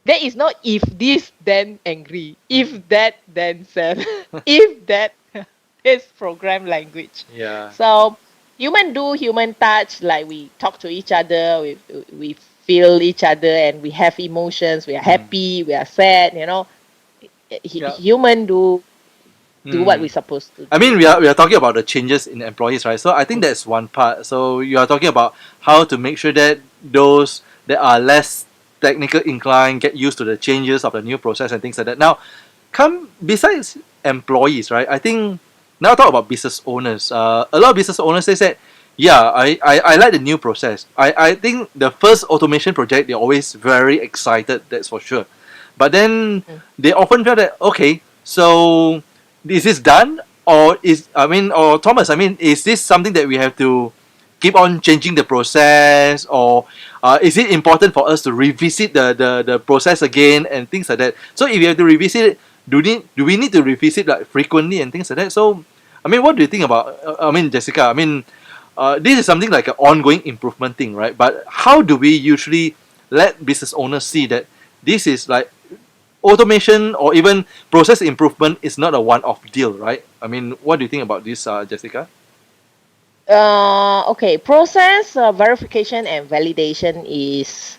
there is no if this then angry, if that then sad, if that is program language. Yeah. So human do human touch, like we talk to each other, we feel each other, and we have emotions. We are Mm. happy, we are sad. Yeah. Human do what Mm. we're supposed to I do. mean, we are talking about the changes in employees, right? So I think that's one part. So you are talking about how to make sure that those that are less technical inclined get used to the changes of the new process and things like that. Now, come besides employees, right? I think now talk about business owners. A lot of business owners, they said, yeah, I like the new process. I think the first automation project, they're always very excited, that's for sure. But then Mm. they often feel that, okay, so is this done? Or or Thomas, is this something that we have to keep on changing the process? Or is it important for us to revisit the process again and things like that? So if you have to revisit it, do we need to revisit like frequently and things like that? So what do you think about? Jessica. This is something like an ongoing improvement thing, right? But how do we usually let business owners see that this is like automation or even process improvement is not a one-off deal, right? What do you think about this, Jessica? Okay, process verification and validation is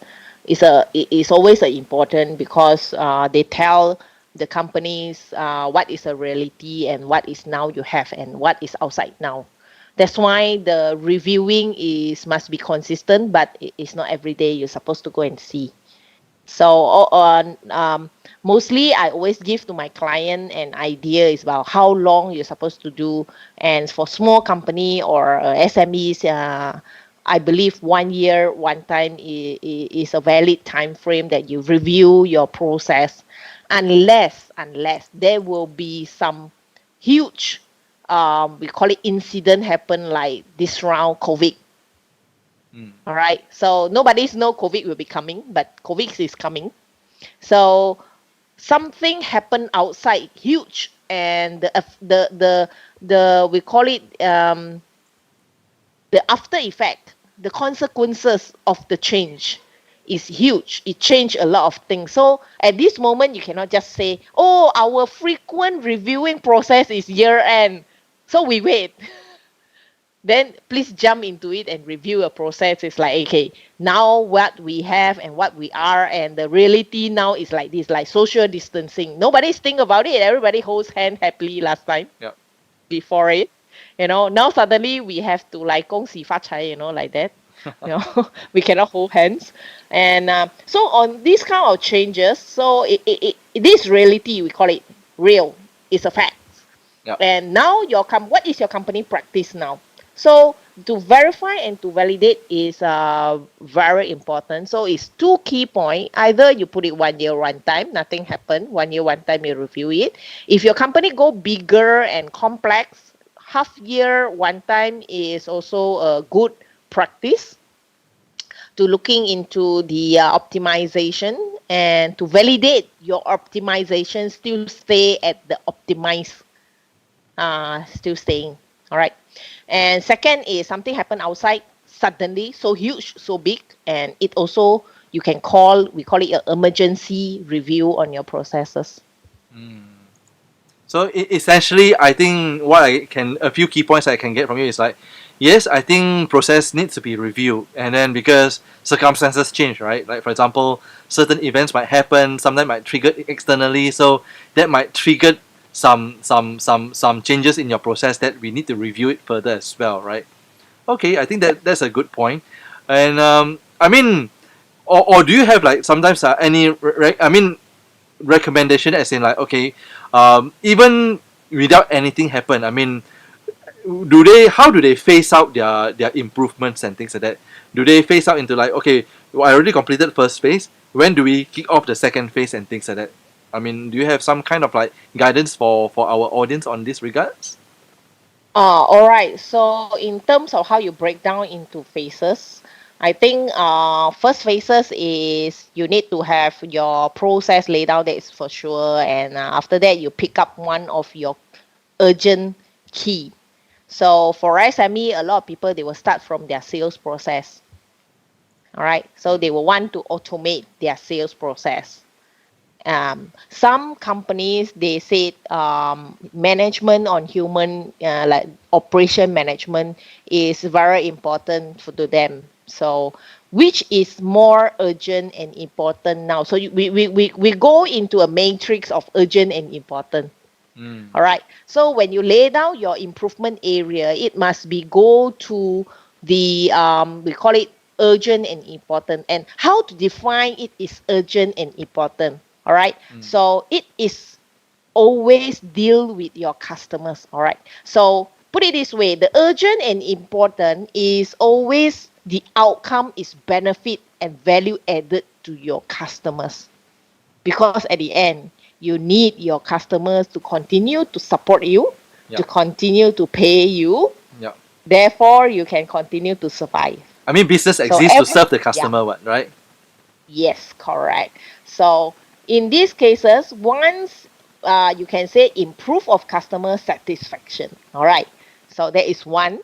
always important, because they tell the companies what is a reality and what is now you have and what is outside now. That's why the reviewing is must be consistent, but it's not every day you're supposed to go and see. So mostly I always give to my client an idea is about how long you're supposed to do. And for small company or SMEs, I believe 1 year, one time is a valid time frame that you review your process, unless there will be some huge, we call it incident happen, like this round COVID. Mm. All right. So nobody's know COVID will be coming, but COVID is coming. So something happened outside huge, and the we call it the after effect, the consequences of the change is huge. It changed a lot of things. So at this moment, you cannot just say, oh, our frequent reviewing process is year end, so we wait. Then please jump into it and review a process. It's like, okay, now what we have and what we are, and the reality now is like this, like social distancing. Nobody's think about it. Everybody holds hand happily last time Yeah. before it. Now suddenly we have to like 恭喜发财, like that. We cannot hold hands. And so on these kind of changes, so this reality, we call it real, is a fact. Yeah. And now what is your company practice now? So to verify and to validate is very important. So it's two key point. Either you put it 1 year one time, nothing happened. 1 year one time you review it. If your company go bigger and complex, half year one time is also a good practice to looking into the optimization, and to validate your optimization still stay at the optimized, still staying. All right. And second is something happened outside suddenly, so huge, so big, and it also, we call it an emergency review on your processes. Mm. So essentially, I think a few key points I can get from you is like, yes, I think process needs to be reviewed, and then because circumstances change, right? Like for example, certain events might happen, sometimes might trigger externally, so that might trigger some changes in your process that we need to review it further as well, right? Okay, I think Yep. that's a good point. And or do you have like sometimes any recommendation, as in like, okay, even without anything happen. I mean, how do they phase out their improvements and things like that? Do they phase out into like, okay, well, I already completed first phase, when do we kick off the second phase and things like that? I mean, do you have some kind of like guidance for our audience on this regards? All right. So in terms of how you break down into phases, I think first phases is you need to have your process laid out, that is for sure, and after that you pick up one of your urgent key. So for SME, a lot of people they will start from their sales process. All right. So they will want to automate their sales process. Some companies they say management on human like operation management is very important to them. So which is more urgent and important now? So we go into a matrix of urgent and important. Mm. All right. So when you lay down your improvement area, it must be go to the we call it urgent and important. And how to define it is urgent and important. All right. Mm. So it is always deal with your customers. All right. So put it this way: the urgent and important is always the outcome is benefit and value added to your customers, because at the end you need your customers to continue to support you, Yeah. to continue to pay you, Yeah. therefore you can continue to survive. I mean, business So exists to serve the yeah, customer, what, right? yes, correct. So in these cases, once you can say improve of customer satisfaction. All right. So that is one.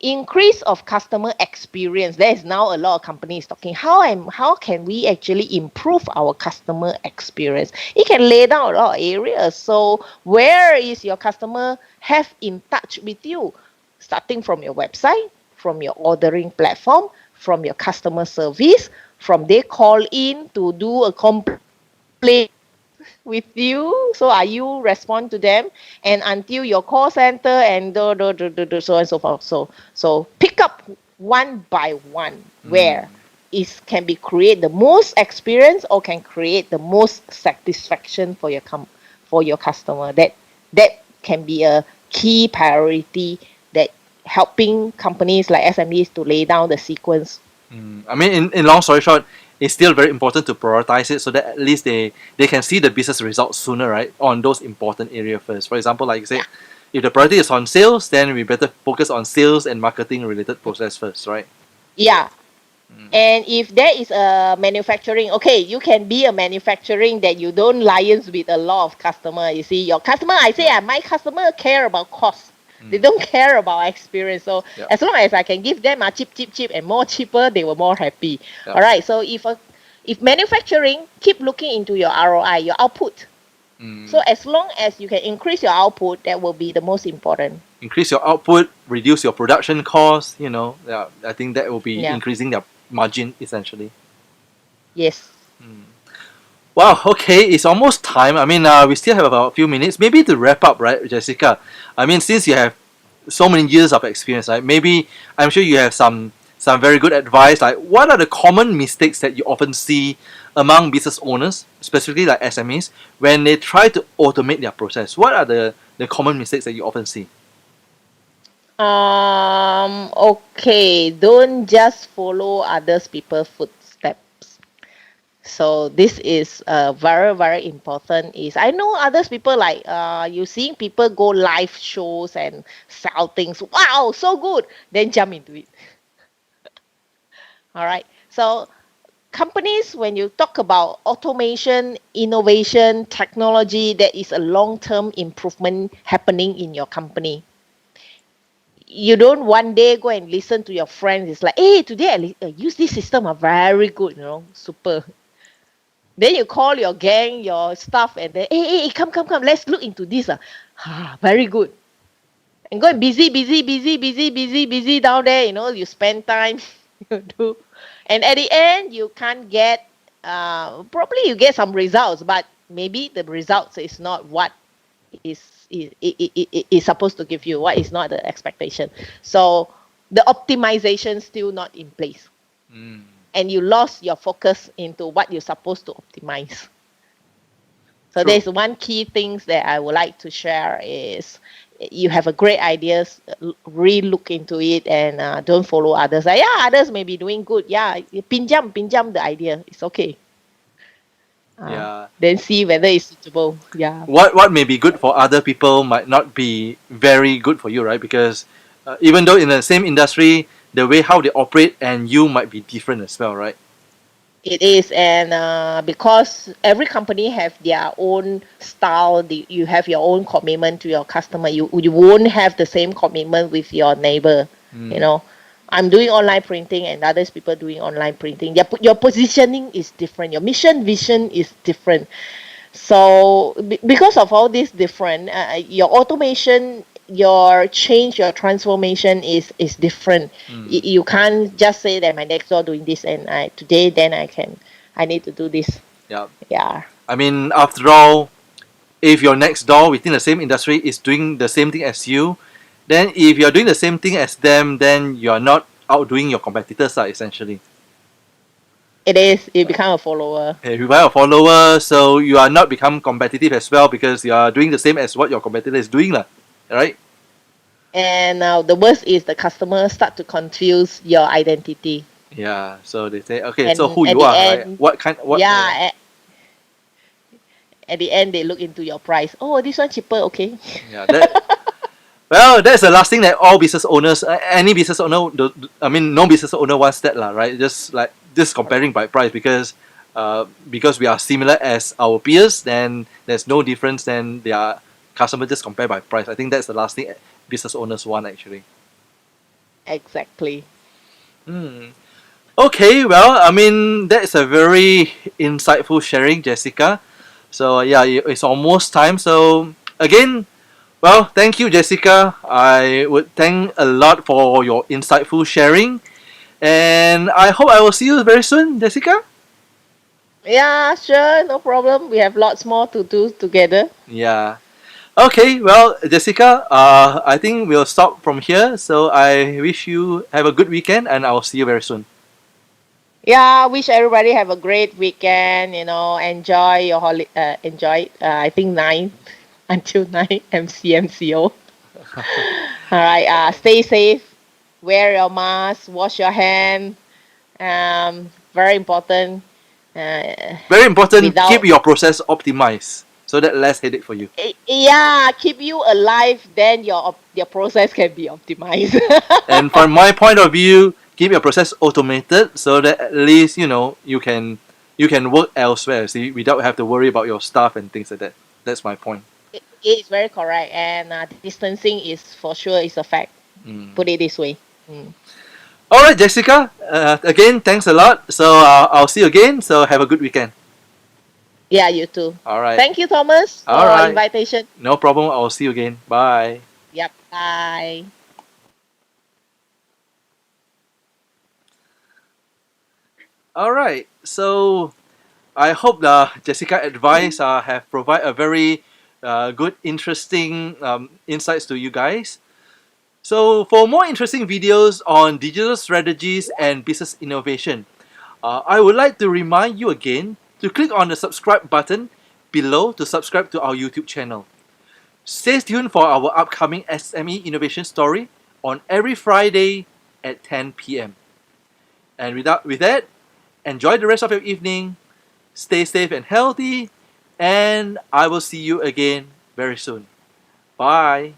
Increase of customer experience. There is now a lot of companies talking how can we actually improve our customer experience. It can lay down a lot of areas. So where is your customer have in touch with you? Starting from your website, from your ordering platform, from your customer service, from they call in to do a complaint with you. So are you respond to them, and until your call center and so on and so forth. So pick up one by one Mm. where is can be create the most experience or can create the most satisfaction for for your customer. That can be a key priority that helping companies like SMEs to lay down the sequence. Mm. I mean, in long story short, it's still very important to prioritize it so that at least they can see the business results sooner, right? On those important area first. For example, like you said, Yeah. if the priority is on sales, then we better focus on sales and marketing related process first, right? Yeah. And if there is a manufacturing, okay, you can be a manufacturing that you don't liaise with a lot of customer. You see, your customer, I say, Yeah. my customer care about cost. They Mm. don't care about experience. So Yeah. as long as I can give them a cheap, cheap, cheap and more cheaper, they were more happy. Yeah. All right. So if manufacturing keep looking into your ROI, your output. Mm. So as long as you can increase your output, that will be the most important. Increase your output, reduce your production costs. Yeah, I think that will be Yeah. increasing their margin essentially. Yes. Wow, okay, it's almost time. I mean, we still have about a few minutes. Maybe to wrap up, right, Jessica? I mean, since you have so many years of experience, right? Maybe I'm sure you have some very good advice. Like, what are the common mistakes that you often see among business owners, specifically like SMEs, when they try to automate their process? What are the common mistakes that you often see? Okay, don't just follow others people footsteps. So this is very very important. Is I know others people like you seeing people go live shows and sell things. Wow, so good. Then jump into it. All right. So companies, when you talk about automation, innovation, technology, there is a long term improvement happening in your company. You don't one day go and listen to your friends. It's like, hey, today I use this system, very good, super. Then you call your gang, your staff, and then, hey, come, come, come, let's look into this. Very good. And go and busy down there. You spend time, you do. And at the end, you can't get, probably you get some results, but maybe the results is not what is supposed to give you, what is not the expectation. So the optimization still not in place, Mm. and you lost your focus into what you're supposed to optimize. So True. there's one key things that I would like to share is you have a great ideas, re-look into it and don't follow others. Yeah, others may be doing good. Yeah, pinjam the idea. It's okay. Yeah. Then see whether it's suitable. Yeah. What may be good for other people might not be very good for you, right? Because even though in the same industry, the way how they operate and you might be different as well, right? It is, and because every company have their own style, you have your own commitment to your customer. You won't have the same commitment with your neighbor. You Mm. know, I'm doing online printing, and others people doing online printing. Your positioning is different. Your mission vision is different. So because of all this different, your automation, your change, your transformation is different. Mm. You can't just say that my next door doing this and I today then I need to do this. Yeah. Yeah, I mean, after all, if your next door within the same industry is doing the same thing as you, then if you're doing the same thing as them, then you're not outdoing your competitors, essentially. it is. You become a follower, If you buy a follower, so you are not become competitive as well because you are doing the same as what your competitor is doing, lah. Right? and the worst is the customer start to confuse your identity, Yeah. So they say, okay, so and who at you the are, right? end, What kind? What? Yeah. yeah, at the end they look into your price. Oh, this one cheaper, okay. Yeah. That. Well, that's the last thing that all business owners, any business owner, I mean, no business owner wants that, lah, right? Just like just comparing by price because we are similar as our peers, then there's no difference. Then their customer just compare by price. I think that's the last thing business owners want actually. Exactly. Hmm. Okay, well, I mean, that's a very insightful sharing, Jessica. So yeah, it's almost time. So again, well, thank you, Jessica. I would thank a lot for your insightful sharing, and I hope I will see you very soon, Jessica. Yeah, sure, no problem. We have lots more to do together. Yeah. Okay, well, Jessica, I think we'll stop from here. So I wish you have a good weekend, and I will see you very soon. Yeah, wish everybody have a great weekend. Enjoy your enjoy. I think 9 until 9 MCMCO. All right. Stay safe. Wear your mask. Wash your hand. Very important. Very important. Keep Without your process optimized so that less headache for you. yeah, keep you alive. Then your process can be optimized. And from my point of view, keep your process automated so that at least you can work elsewhere. See, without have to worry about your staff and things like that. That's my point. It's very correct, and distancing is for sure is a fact. Mm. Put it this way. Mm. All right, Jessica. Again, thanks a lot. So I'll see you again. So have a good weekend. Yeah, you too. All right. Thank you, Thomas, All for right. invitation. No problem. I'll see you again. Bye. Yep. Bye. All right. So I hope the Jessica advice have provide a very good, interesting insights to you guys. So for more interesting videos on digital strategies and business innovation, I would like to remind you again to click on the subscribe button below to subscribe to our YouTube channel. Stay tuned for our upcoming SME innovation story on every Friday at 10 p.m. And with that, enjoy the rest of your evening, stay safe and healthy, and I will see you again very soon. Bye.